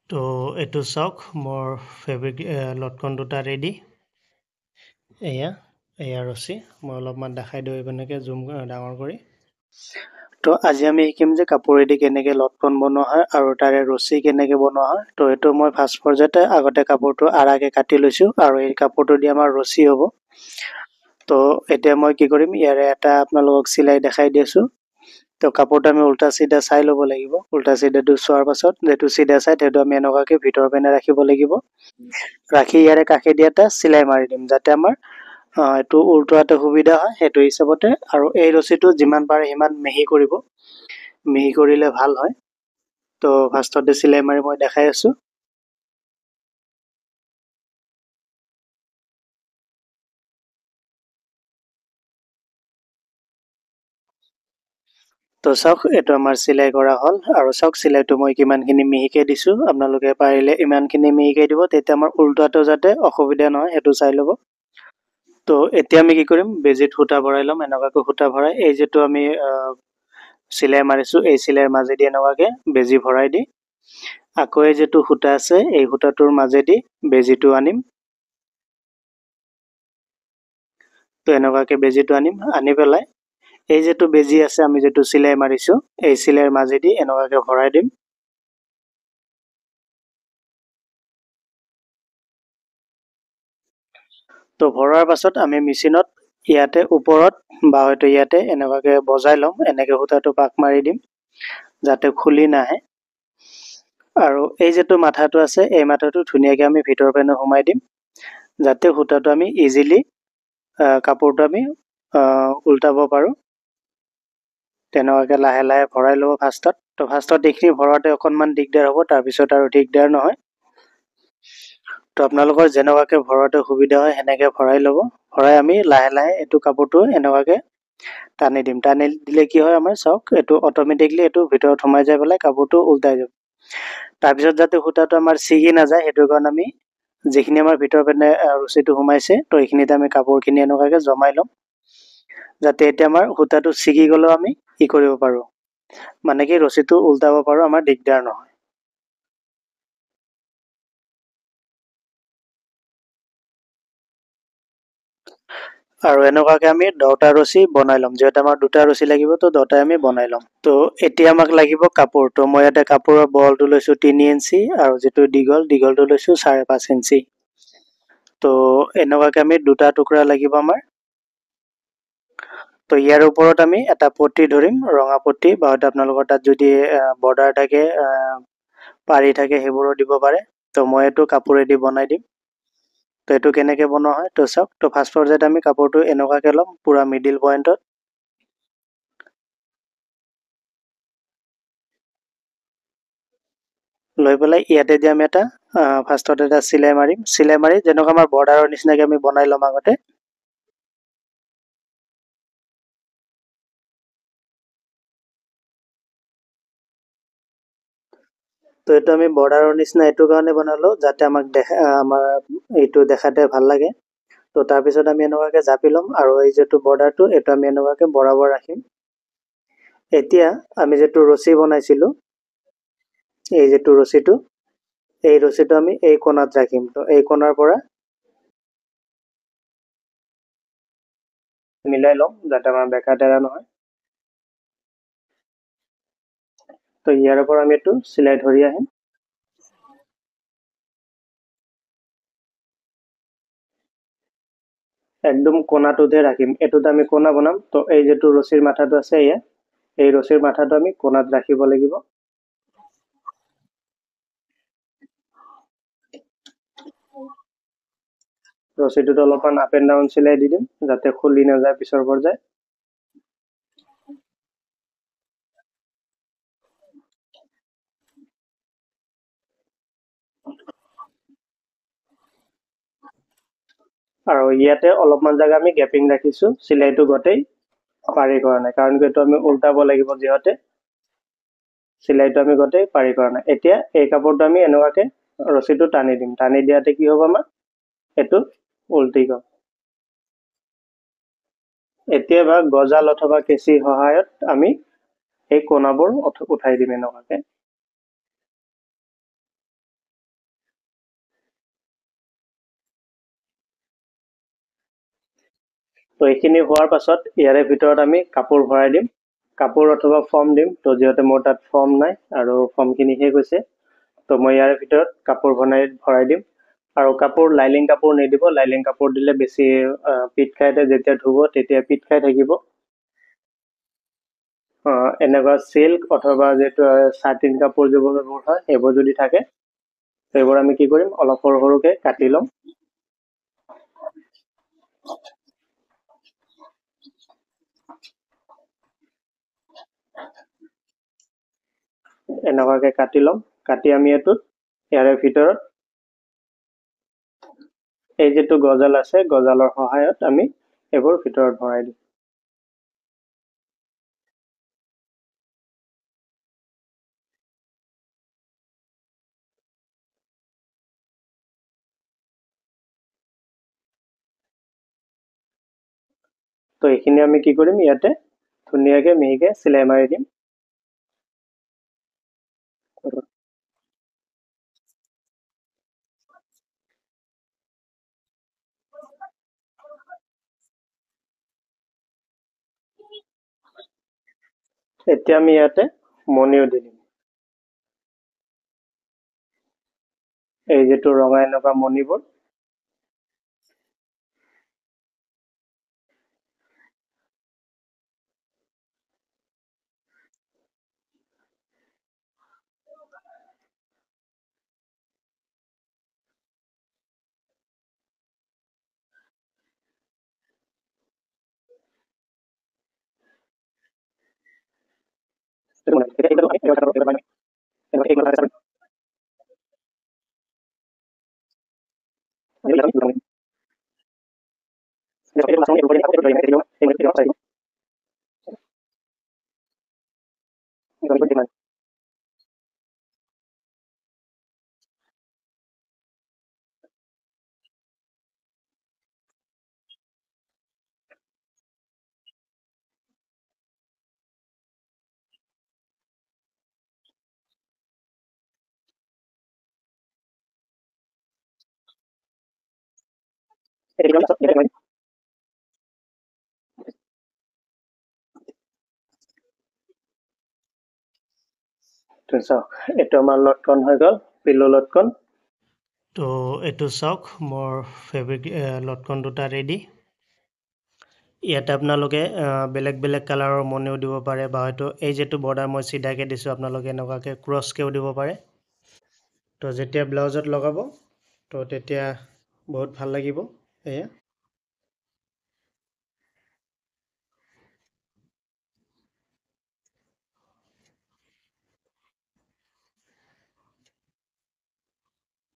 তো এইটো চাওক মোৰ ফেব্ৰিক লটকন দুটা ৰেডি এয়া ৰছী মই অলপমান দেখাই দিওঁ এইপিনেকে জুম ডাঙৰ কৰি তো আজি আমি শিকিম যে কাপোৰেদি কেনেকৈ লটকন বনোৱা হয় আৰু তাৰে ৰছী কেনেকৈ বনোৱা হয় তো এইটো মই ফাৰ্ষ্ট পৰ্যায়তে আগতে কাপোৰটো আৰাকে কাটি লৈছোঁ আৰু এই কাপোৰটো দি আমাৰ ৰছী হ'ব তো এতিয়া মই কি কৰিম ইয়াৰে এটা আপোনালোকক চিলাই দেখাই দিছোঁ তো কাপোৰটো আমি উল্টা চিধা চাই ল'ব লাগিব উল্টা চিধাটো চোৱাৰ পাছত যেটো চিধা চাই সেইটো আমি এনেকুৱাকৈ ভিতৰ পিনে ৰাখিব লাগিব ৰাখি ইয়াৰে কাষেদি এটা চিলাই মাৰি দিম যাতে আমাৰ এইটো উল্টোৱাতে সুবিধা হয় সেইটো হিচাপতে আৰু এই ৰছীটো যিমান পাৰে সিমান মিহি কৰিব মিহি কৰিলে ভাল হয় তো ফাৰ্ষ্টতে চিলাই মাৰি মই দেখাই আছোঁ তো চাওক এইটো আমাৰ চিলাই কৰা হ'ল আৰু চাওক চিলাইটো মই কিমানখিনি মিহিকে দিছোঁ আপোনালোকে পাৰিলে ইমানখিনি মিহিকে দিব তেতিয়া আমাৰ উল্টোৱাটো যাতে অসুবিধা নহয় সেইটো চাই ল'ব তো এতিয়া আমি কি কৰিম বেজিত সূতা ভৰাই ল'ম এনেকুৱাকৈ সূতা ভৰাই এই যিটো আমি চিলাই মাৰিছোঁ এই চিলাইৰ মাজেদি এনেকুৱাকৈ বেজি ভৰাই দি আকৌ এই যিটো সূতা আছে এই সূতাটোৰ মাজেদি বেজিটো আনিম তো এনেকুৱাকৈ বেজিটো আনি পেলাই এই যিটো বেজি আছে আমি যিটো চিলাই মাৰিছোঁ এই চিলাইৰ মাজেদি এনেকুৱাকৈ ভৰাই দিম তো ভৰোৱাৰ পাছত আমি মেচিনত ইয়াতে ওপৰত বা হয়তো ইয়াতে এনেকুৱাকৈ বজাই ল'ম এনেকৈ সূতাটো পাক মাৰি দিম যাতে খুলি নাহে আৰু এই যিটো মাথাটো আছে এই মাথাটো ধুনীয়াকৈ আমি ভিতৰ পিনে সোমাই দিম যাতে সূতাটো আমি ইজিলি কাপোৰটো আমি উল্টাব পাৰোঁ তেনেকুৱাকৈ লাহে লাহে ভৰাই ল'ব ফাৰ্ষ্টত তো ফাৰ্ষ্টত এইখিনি ভৰাওঁতে অকণমান দিগদাৰ হ'ব তাৰপিছত আৰু দিগদাৰ নহয় তো আপোনালোকৰ যেনেকুৱাকৈ ভৰাওঁতে সুবিধা হয় সেনেকৈ ভৰাই ল'ব ভৰাই আমি লাহে লাহে এইটো কাপোৰটো এনেকুৱাকৈ টানি দিম টানি দিলে কি হয় আমাৰ চাওক এইটো অট'মেটিকলি এইটো ভিতৰত সোমাই যাই পেলাই কাপোৰটো উল্টাই যাব তাৰপিছত যাতে সূতাটো আমাৰ ছিগি নাযায় সেইটো কাৰণে আমি যিখিনি আমাৰ ভিতৰ পিনে ৰছীটো সোমাইছে তো এইখিনিতে আমি কাপোৰখিনি এনেকুৱাকৈ জমাই ল'ম যাতে এতিয়া আমাৰ সূতাটো ছিগি গ'লেও আমি কি কৰিব পাৰোঁ মানে কি ৰছীটো উল্টাব পাৰোঁ আমাৰ দিগদাৰ নহয় আৰু এনেকুৱাকৈ আমি 10টা ৰছী বনাই ল'ম যিহেতু আমাৰ 2টা ৰছী লাগিব তো 10টাই আমি বনাই ল'ম তো এতিয়া আমাক লাগিব কাপোৰ তো মই ইয়াতে কাপোৰৰ বহলটো লৈছোঁ 3 ইঞ্চি আৰু যিটো দীঘলটো লৈছোঁ 5.5 ইঞ্চি তো এনেকুৱাকৈ আমি 2টা টুকুৰা লাগিব আমাৰ তো ইয়াৰ ওপৰত আমি এটা পট্টি ধৰিম ৰঙা পট্টি বা হয়তো আপোনালোকৰ তাত যদি বৰ্ডাৰ থাকে পাৰি থাকে সেইবোৰো দিব পাৰে তো মই এইটো কাপোৰেদি বনাই দিম তো এইটো কেনেকৈ বনোৱা হয় তো চাওক তো ফাৰ্ষ্ট পৰ্যায়ত আমি কাপোৰটো এনেকুৱাকৈ ল'ম পূৰা মিডিল পইণ্টত লৈ পেলাই ইয়াতে দি আমি এটা ফাৰ্ষ্টত এটা চিলাই মাৰিম চিলাই মাৰি যেনেকুৱা আমাৰ বৰ্ডাৰৰ নিচিনাকৈ আমি বনাই ল'ম আগতে তো এইটো আমি বৰ্ডাৰৰ নিচিনা এইটো কাৰণে বনালোঁ যাতে আমাক আমাৰ এইটো দেখাতে ভাল লাগে তো তাৰপিছত আমি এনেকুৱাকৈ জাপি ল'ম আৰু এই যিটো বৰ্ডাৰটো এইটো আমি এনেকুৱাকৈ বৰাবৰ ৰাখিম এতিয়া আমি যিটো ৰছী বনাইছিলোঁ এই যিটো ৰছীটো এই ৰছীটো আমি এই কোণাত ৰাখিম তো এই কোণাৰ পৰা মিলাই ল'ম যাতে আমাৰ বেকা টেৰা নহয় তো ইয়াৰ পৰা আমি এইটো চিলাই ধৰি আহিম একদম কোণাটোতে ৰাখিম এইটোত আমি কোণা বনাম তো এই যিটো ৰছীৰ মাথাটো আছে এয়া এই ৰছীৰ মাথাটো আমি কোণাত ৰাখিব লাগিব ৰছীটোত অলপমান আপ এণ্ড ডাউন চিলাই দি দিম যাতে খুলি নাযায় পিছৰ পৰ্যায় আৰু ইয়াতে অলপমান জেগা আমি গেপিং ৰাখিছোঁ চিলাইটো গোটেই পাৰি কৰা নাই কাৰণ এইটো আমি উল্টাব লাগিব যিহেতু চিলাইটো আমি গোটেই পাৰি কৰা নাই এতিয়া এই কাপোৰটো আমি এনেকুৱাকৈ ৰছীটো টানি দিম টানি দিয়াতে কি হ'ব আমাৰ এইটো উল্টি গ'ল এতিয়া বা গজাল অথবা কেঁচিৰ সহায়ত আমি এই কোণাবোৰ উঠাই দিম এনেকুৱাকৈ তো এইখিনি হোৱাৰ পাছত ইয়াৰে ভিতৰত আমি কাপোৰ ভৰাই দিম, কাপোৰ অথবা ফৰ্ম দিম। তো যিহেতু মোৰ তাত ফৰ্ম নাই আৰু ফৰ্মখিনি শেষ হৈছে, তো মই ইয়াৰে ভিতৰত কাপোৰ ভৰাই দিম। আৰু কাপোৰ লাইলিং কাপোৰ নিদিব, লাইলিং কাপোৰ দিলে বেছি পিট খাই, যেতিয়া ধুব তেতিয়া পিট খাই থাকিব। এনেকুৱা চিল্ক অথবা যিটো চাটিন কাপোৰ যিবোৰ ব্যৱহাৰ হয় সেইবোৰ যদি থাকে, সেইবোৰ আমি কি কৰিম, অলপ সৰু সৰুকে কাটি ল'ম। এনেকুৱাকে কাটি ল'ম। কাটি আমি ইয়াৰে ভিতৰত এই যিটো গজাল আছে, গজালৰ সহায়ত আমি এইবোৰ ভিতৰত ভৰাই দিম। তো এইখিনি আমি কি কৰিম, ইয়াতে ধুনীয়াকে মিহিকে চিলাই মাৰি দিম। এতিয়া আমি ইয়াতে মণিও দি দিম। এই যিটো ৰঙা এনেকুৱা মণিবোৰ, চাওক এইটো আমাৰ লটকন হৈ গ'ল, পিল্লো লটকন। তো এইটো চাওক মোৰ ফেব্ৰিক লটকন দুটা ৰেডি। ইয়াতে আপোনালোকে বেলেগ বেলেগ কালাৰৰ মণিও দিব পাৰে, বা হয়তো এই যিটো বৰ্ডাৰ মই চিধাকৈ দিছোঁ আপোনালোকে এনেকুৱাকৈ ক্ৰছকৈও দিব পাৰে। তো যেতিয়া ব্লাউজত লগাব তো তেতিয়া বহুত ভাল লাগিব। এয়া